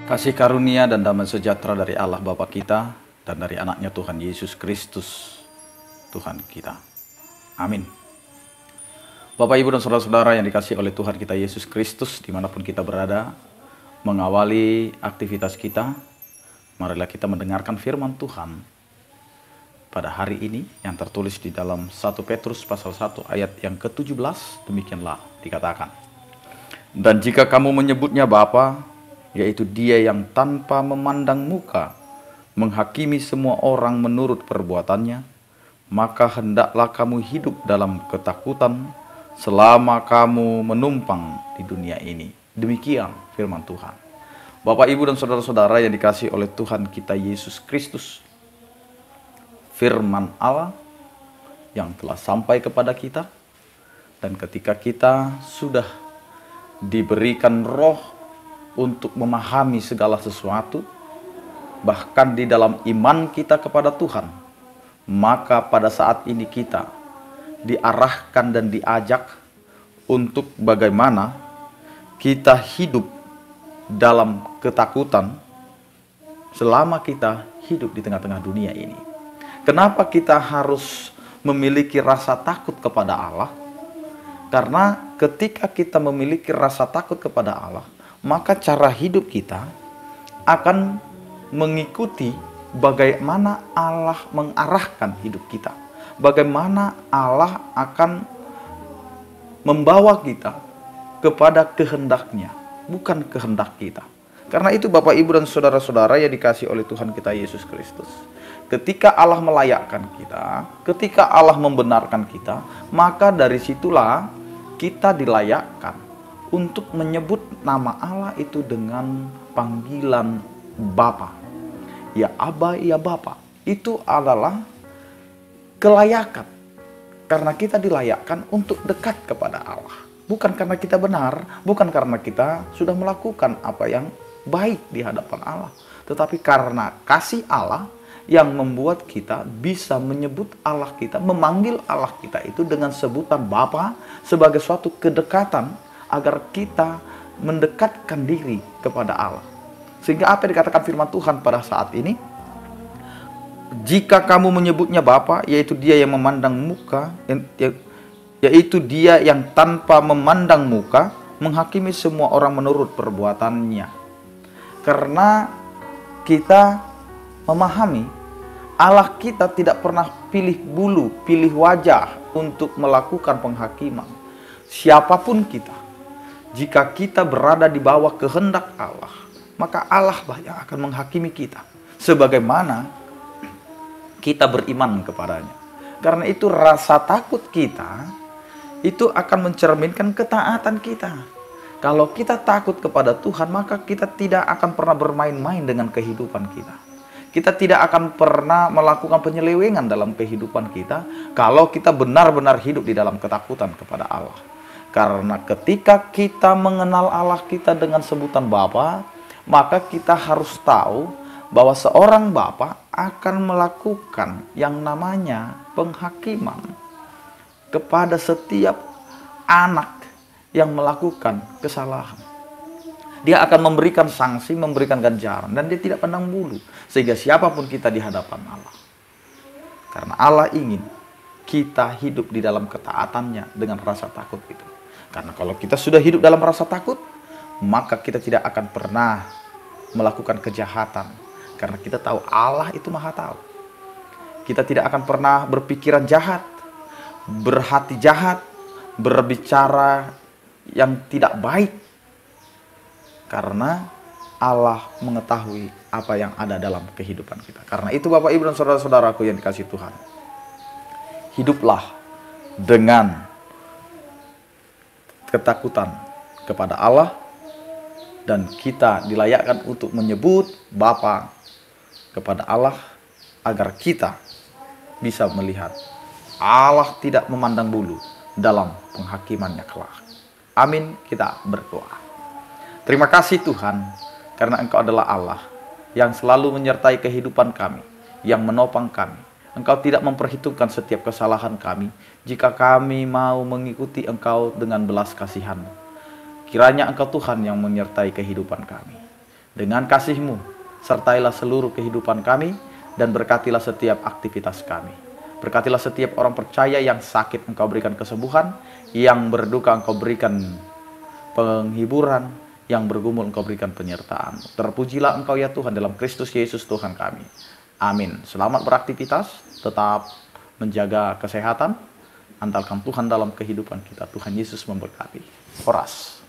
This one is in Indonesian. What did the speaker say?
Kasih karunia dan damai sejahtera dari Allah Bapa kita dan dari anaknya Tuhan Yesus Kristus, Tuhan kita. Amin. Bapak, Ibu, dan saudara-saudara yang dikasihi oleh Tuhan kita Yesus Kristus, dimanapun kita berada, mengawali aktivitas kita, marilah kita mendengarkan firman Tuhan pada hari ini yang tertulis di dalam 1 Petrus pasal 1 ayat yang ke-17, demikianlah dikatakan. Dan jika kamu menyebutnya Bapa, yaitu Dia yang tanpa memandang muka menghakimi semua orang menurut perbuatannya, maka hendaklah kamu hidup dalam ketakutan selama kamu menumpang di dunia ini. Demikian firman Tuhan. Bapak, Ibu, dan saudara-saudara yang dikasihi oleh Tuhan kita Yesus Kristus, firman Allah yang telah sampai kepada kita, dan ketika kita sudah diberikan roh untuk memahami segala sesuatu, bahkan di dalam iman kita kepada Tuhan, maka pada saat ini kita diarahkan dan diajak untuk bagaimana kita hidup dalam ketakutan selama kita hidup di tengah-tengah dunia ini. Kenapa kita harus memiliki rasa takut kepada Allah? Karena ketika kita memiliki rasa takut kepada Allah, maka cara hidup kita akan mengikuti bagaimana Allah mengarahkan hidup kita. Bagaimana Allah akan membawa kita kepada kehendaknya, bukan kehendak kita. Karena itu Bapak, Ibu, dan saudara-saudara yang dikasihi oleh Tuhan kita Yesus Kristus, ketika Allah melayakkan kita, ketika Allah membenarkan kita, maka dari situlah kita dilayakkan untuk menyebut nama Allah itu dengan panggilan Bapa. Ya Aba, ya Bapa. Itu adalah kelayakan. Karena kita dilayakkan untuk dekat kepada Allah. Bukan karena kita benar, bukan karena kita sudah melakukan apa yang baik di hadapan Allah. Tetapi karena kasih Allah yang membuat kita bisa menyebut Allah kita, memanggil Allah kita itu dengan sebutan Bapa sebagai suatu kedekatan, agar kita mendekatkan diri kepada Allah. Sehingga apa yang dikatakan firman Tuhan pada saat ini? Jika kamu menyebutnya Bapa, yaitu Dia yang memandang muka, yaitu Dia yang tanpa memandang muka menghakimi semua orang menurut perbuatannya. Karena kita memahami Allah kita tidak pernah pilih bulu, pilih wajah untuk melakukan penghakiman. Siapapun kita, jika kita berada di bawah kehendak Allah, maka Allah yang akan menghakimi kita sebagaimana kita beriman kepadanya. Karena itu rasa takut kita itu akan mencerminkan ketaatan kita. Kalau kita takut kepada Tuhan, maka kita tidak akan pernah bermain-main dengan kehidupan kita. Kita tidak akan pernah melakukan penyelewengan dalam kehidupan kita kalau kita benar-benar hidup di dalam ketakutan kepada Allah. Karena ketika kita mengenal Allah kita dengan sebutan Bapa, maka kita harus tahu bahwa seorang Bapa akan melakukan yang namanya penghakiman kepada setiap anak yang melakukan kesalahan. Dia akan memberikan sanksi, memberikan ganjaran, dan dia tidak pandang bulu. Sehingga siapapun kita di hadapan Allah. Karena Allah ingin kita hidup di dalam ketaatannya dengan rasa takut itu. Karena kalau kita sudah hidup dalam rasa takut, maka kita tidak akan pernah melakukan kejahatan. Karena kita tahu Allah itu Maha Tahu. Kita tidak akan pernah berpikiran jahat, berhati jahat, berbicara yang tidak baik. Karena Allah mengetahui apa yang ada dalam kehidupan kita. Karena itu Bapak, Ibu, dan saudara-saudaraku yang dikasihi Tuhan, hiduplah dengan ketakutan kepada Allah, dan kita dilayakkan untuk menyebut Bapa kepada Allah agar kita bisa melihat Allah tidak memandang bulu dalam penghakimannya kelak. Amin. Kita berdoa. Terima kasih Tuhan, karena Engkau adalah Allah yang selalu menyertai kehidupan kami, yang menopang kami. Engkau tidak memperhitungkan setiap kesalahan kami jika kami mau mengikuti Engkau dengan belas kasihan. Kiranya Engkau Tuhan yang menyertai kehidupan kami. Dengan kasih-Mu, sertailah seluruh kehidupan kami, dan berkatilah setiap aktivitas kami. Berkatilah setiap orang percaya yang sakit, Engkau berikan kesembuhan, yang berduka Engkau berikan penghiburan, yang bergumul Engkau berikan penyertaan. Terpujilah Engkau ya Tuhan dalam Kristus Yesus Tuhan kami. Amin. Selamat beraktivitas, tetap menjaga kesehatan, andalkan Tuhan dalam kehidupan kita. Tuhan Yesus memberkati. Horas.